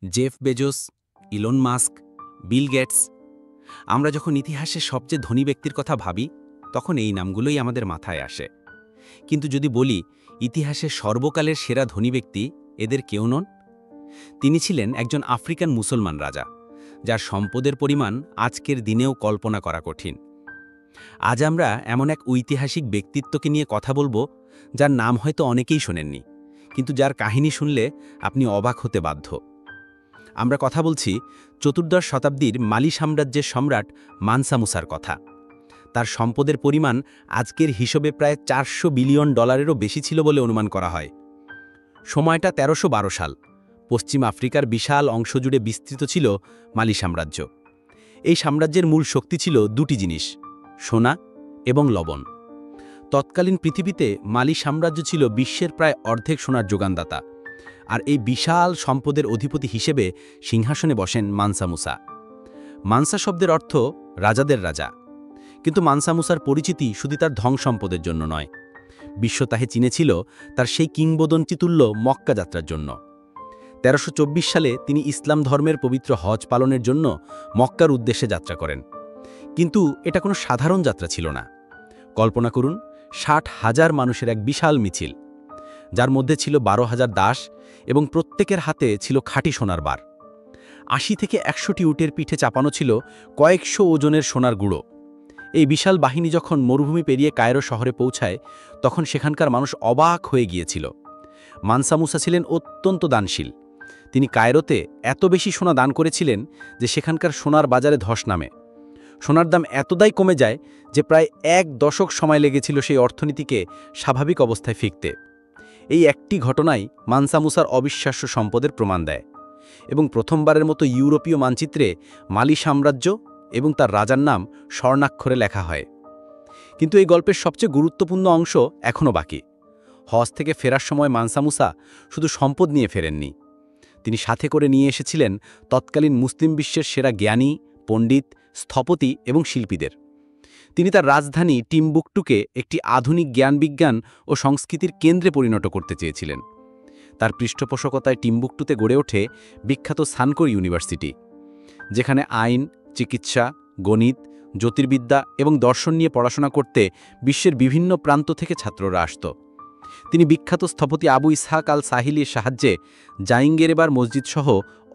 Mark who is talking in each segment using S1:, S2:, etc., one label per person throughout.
S1: Jeff Bezos, Elon Musk, Bill Gates. আমরা যখন ইতিহাসের সবচেয়ে ধনী ব্যক্তির কথা ভাবি তখন এই নামগুলোই আমাদের মাথায় আসে। কিন্তু যদি বলি ইতিহাসের সর্বকালের সেরা ধনী ব্যক্তি, এদের কেউ নন। তিনি ছিলেন একজন আফ্রিকান মুসলমান রাজা, যার সম্পদের পরিমাণ আজকের দিনেও কল্পনা করা কঠিন। আজ আমরা এমন এক ঐতিহাসিক ব্যক্তিত্বকে নিয়ে কথা বলবো, যার নাম হয়তো অনেকেই শোনেননি, কিন্তু যার কাহিনী শুনলে আপনি অবাক হতে বাধ্য। আমরা কথা বলছি চতুর্দশ শতাব্দীর মালি সাম্রাজ্যের সম্রাট মানসা মুসার কথা। তার সম্পদের পরিমাণ আজকের হিসেবে প্রায় $400 বিলিয়ন বেশি ছিল বলে অনুমান করা হয়। সময়টা 1312 সাল। পশ্চিম আফ্রিকার বিশাল অংশ জুড়ে বিস্তৃত ছিল মালি সাম্রাজ্য। এই সাম্রাজ্যের মূল শক্তি ছিল দুটি জিনিস, সোনা এবং লবণ। তৎকালীন পৃথিবীতে মালি সাম্রাজ্য ছিল বিশ্বের প্রায় অর্ধেক সোনার যোগানদাতা, আর এই বিশাল সম্পদের অধিপতি হিসেবে সিংহাসনে বসেন মানসা মুসা। মানসা শব্দের অর্থ রাজাদের রাজা। কিন্তু মানসা মুসার পরিচিতি শুধু তার ধন সম্পদের জন্য নয়, বিশ্ব তাহে চিনেছিল তার সেই কিংবদন্তিতুল্য মক্কা যাত্রার জন্য। 1324 সালে তিনি ইসলাম ধর্মের পবিত্র হজ পালনের জন্য মক্কার উদ্দেশ্যে যাত্রা করেন। কিন্তু এটা কোনো সাধারণ যাত্রা ছিল না। কল্পনা করুন 60,000 মানুষের এক বিশাল মিছিল, যার মধ্যে ছিল 12,000 দাস এবং প্রত্যেকের হাতে ছিল খাঁটি সোনার বার। 80 থেকে 100টি উটের পিঠে চাপানো ছিল কয়েকশো ওজনের সোনার গুঁড়ো। এই বিশাল বাহিনী যখন মরুভূমি পেরিয়ে কায়রো শহরে পৌঁছায়, তখন সেখানকার মানুষ অবাক হয়ে গিয়েছিল। মানসা মুসা ছিলেন অত্যন্ত দানশীল। তিনি কায়রোতে এত বেশি সোনা দান করেছিলেন যে সেখানকার সোনার বাজারে ধস নামে। সোনার দাম এতটাই কমে যায় যে প্রায় 1 দশক সময় লেগেছিল সেই অর্থনীতিকে স্বাভাবিক অবস্থায় ফিরতে। এই একটি ঘটনাই মানসা মুসার অবিশ্বাস্য সম্পদের প্রমাণ দেয়, এবং প্রথমবারের মতো ইউরোপীয় মানচিত্রে মালি সাম্রাজ্য এবং তার রাজার নাম স্বর্ণাক্ষরে লেখা হয়। কিন্তু এই গল্পের সবচেয়ে গুরুত্বপূর্ণ অংশ এখনও বাকি। হজ থেকে ফেরার সময় মানসা মুসা শুধু সম্পদ নিয়ে ফেরেননি, তিনি সাথে করে নিয়ে এসেছিলেন তৎকালীন মুসলিম বিশ্বের সেরা জ্ঞানী, পণ্ডিত, স্থপতি এবং শিল্পীদের। তিনি তার রাজধানী টিম্বুকটুকে একটি আধুনিক জ্ঞান-বিজ্ঞান ও সংস্কৃতির কেন্দ্রে পরিণত করতে চেয়েছিলেন। তার পৃষ্ঠপোষকতায় টিম্বুকটুতে গড়ে ওঠে বিখ্যাত সানকোর ইউনিভার্সিটি, যেখানে আইন, চিকিৎসা, গণিত, জ্যোতির্বিদ্যা এবং দর্শন নিয়ে পড়াশোনা করতে বিশ্বের বিভিন্ন প্রান্ত থেকে ছাত্ররা আসত। তিনি বিখ্যাত স্থপতি আবু ইসহাক আল সাহিলির সাহায্যে জাইঙ্গেরেবার মসজিদ সহ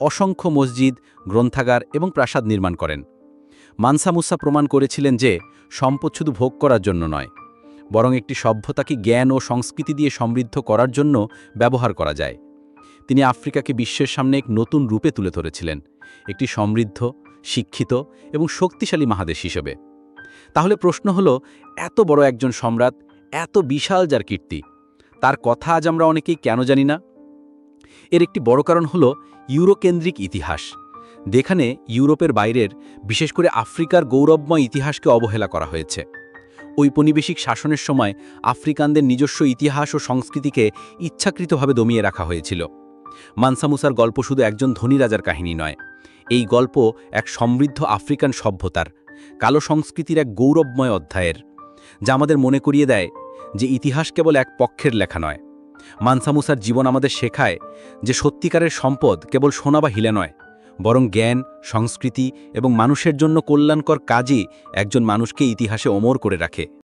S1: অসংখ্য মসজিদ, গ্রন্থাগার এবং প্রাসাদ নির্মাণ করেন। মানসা মুসা প্রমাণ করেছিলেন যে সম্পদ শুধু ভোগ করার জন্য নয়, বরং একটি সভ্যতাকে জ্ঞান ও সংস্কৃতি দিয়ে সমৃদ্ধ করার জন্য ব্যবহার করা যায়। তিনি আফ্রিকাকে বিশ্বের সামনে এক নতুন রূপে তুলে ধরেছিলেন, একটি সমৃদ্ধ, শিক্ষিত এবং শক্তিশালী মহাদেশ হিসেবে। তাহলে প্রশ্ন হলো, এত বড় একজন সম্রাট, এত বিশাল যার কীর্তি, তার কথা আজ আমরা অনেকেই কেন জানি না? এর একটি বড় কারণ হলো ইউরোকেন্দ্রিক ইতিহাস, যেখানে ইউরোপের বাইরের, বিশেষ করে আফ্রিকার গৌরবময় ইতিহাসকে অবহেলা করা হয়েছে। ঔপনিবেশিক শাসনের সময় আফ্রিকানদের নিজস্ব ইতিহাস ও সংস্কৃতিকে ইচ্ছাকৃতভাবে দমিয়ে রাখা হয়েছিল। মানসা মুসার গল্প শুধু একজন ধনী রাজার কাহিনী নয়, এই গল্প এক সমৃদ্ধ আফ্রিকান সভ্যতার, কালো সংস্কৃতির এক গৌরবময় অধ্যায়ের, যা আমাদের মনে করিয়ে দেয় যে ইতিহাস কেবল এক পক্ষের লেখা নয়। মানসা মুসার জীবন আমাদের শেখায় যে সত্যিকারের সম্পদ কেবল সোনা বা হিলে নয়, বরং জ্ঞান, সংস্কৃতি এবং মানুষের জন্য কল্যাণকর কাজই একজন মানুষকে ইতিহাসে অমর করে রাখে।